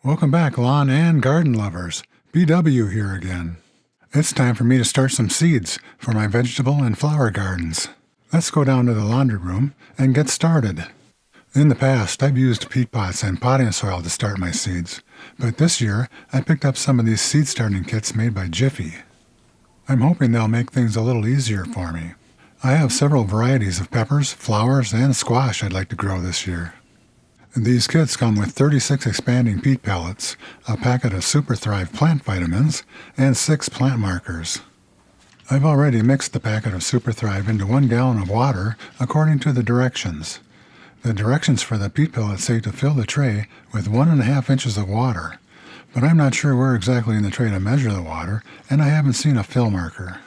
Welcome back, lawn and garden lovers. BW here again. It's time for me to start some seeds for my vegetable and flower gardens. Let's go down to the laundry room and get started. In the past, I've used peat pots and potting soil to start my seeds, but this year I picked up some of these seed starting kits made by Jiffy. I'm hoping they'll make things a little easier for me. I have several varieties of peppers, flowers, and squash I'd like to grow this year. These kits come with 36 expanding peat pellets, a packet of SUPERthrive plant vitamins, and 6 plant markers. I've already mixed the packet of SUPERthrive into 1 gallon of water according to the directions. The directions for the peat pellets say to fill the tray with 1.5 inches of water, but I'm not sure where exactly in the tray to measure the water, and I haven't seen a fill marker.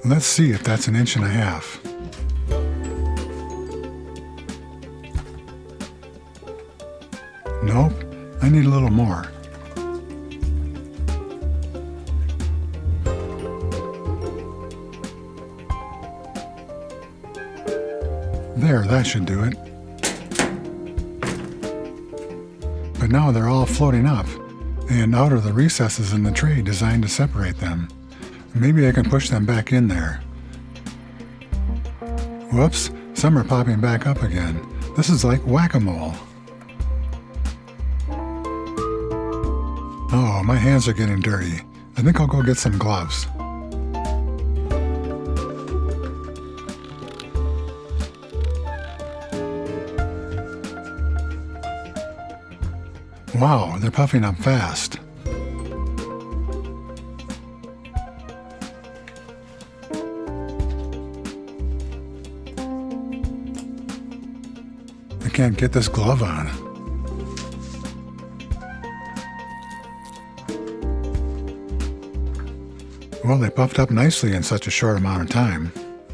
Let's see if that's 1.5 inches. Nope, I need a little more. There, that should do it. But now they're all floating up and out of the recesses in the tray designed to separate them. Maybe I can push them back in there. Whoops, some are popping back up again. This is like Wack-a-Mole. Oh, my hands are getting dirty. I think I'll go get some gloves. Wow, they're puffing up fast. I can't get this glove on. Well, they puffed up nicely in such a short amount of time.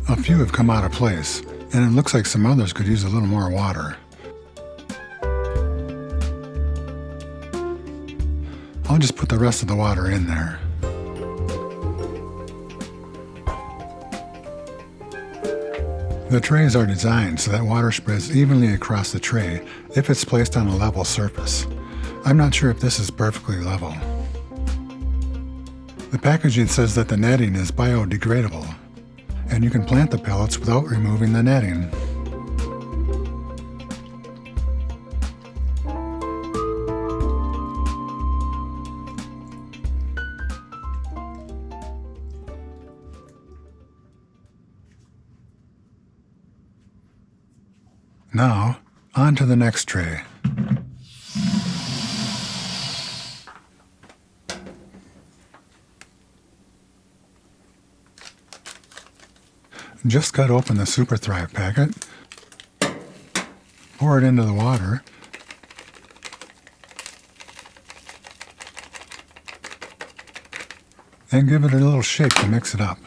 A few have come out of place, and it looks like some others could use a little more water. I'll just put the rest of the water in there. The trays are designed so that water spreads evenly across the tray if it's placed on a level surface. I'm not sure if this is perfectly level. The packaging says that the netting is biodegradable, and you can plant the pellets without removing the netting. Now, on to the next tray. Just cut open the SUPERthrive packet, pour it into the water, and give it a little shake to mix it up.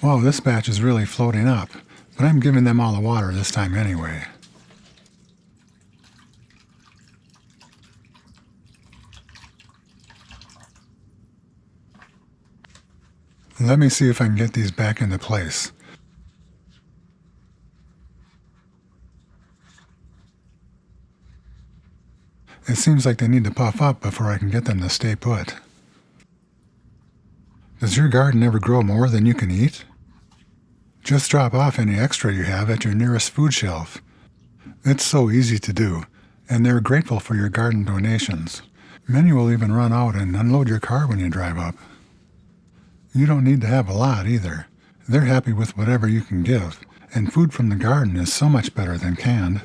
Well, this batch is really floating up, but I'm giving them all the water this time anyway. Let me see if I can get these back into place. It seems like they need to puff up before I can get them to stay put. Does your garden ever grow more than you can eat? Just drop off any extra you have at your nearest food shelf. It's so easy to do, and they're grateful for your garden donations. Many will even run out and unload your car when you drive up. You don't need to have a lot either. They're happy with whatever you can give, and food from the garden is so much better than canned.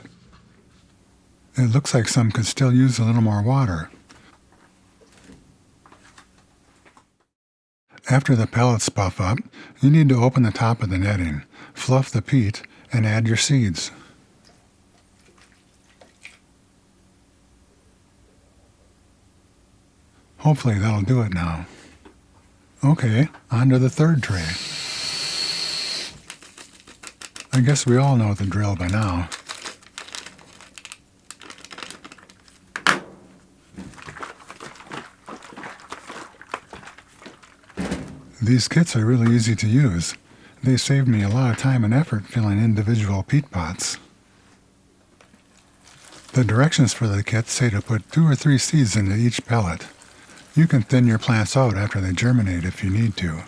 It looks like some could still use a little more water. After the pellets puff up, you need to open the top of the netting, fluff the peat, and add your seeds. Hopefully that'll do it now. Okay, on to the third tray. I guess we all know the drill by now. These kits are really easy to use. They saved me a lot of time and effort filling individual peat pots. The directions for the kit say to put 2 or 3 seeds into each pellet. You can thin your plants out after they germinate if you need to.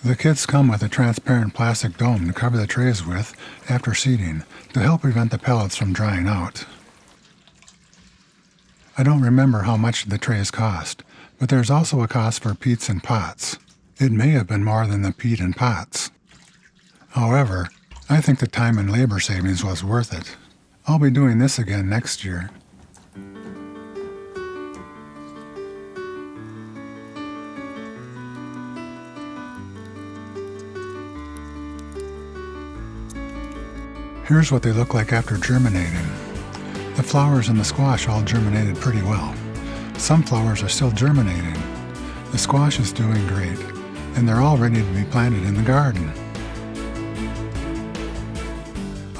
The kits come with a transparent plastic dome to cover the trays with after seeding to help prevent the pellets from drying out. I don't remember how much the trays cost, but there's also a cost for peats and pots. It may have been more than the peat and pots. However, I think the time and labor savings was worth it. I'll be doing this again next year. Here's what they look like after germinating. The flowers and the squash all germinated pretty well. Some flowers are still germinating. The squash is doing great, and they're all ready to be planted in the garden.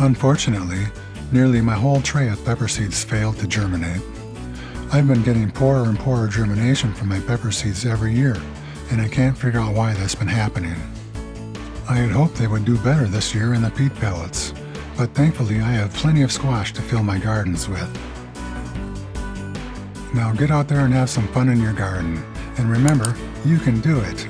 Unfortunately, nearly my whole tray of pepper seeds failed to germinate. I've been getting poorer and poorer germination from my pepper seeds every year, and I can't figure out why that's been happening. I had hoped they would do better this year in the peat pellets, but thankfully I have plenty of squash to fill my gardens with. Now get out there and have some fun in your garden, and remember, you can do it.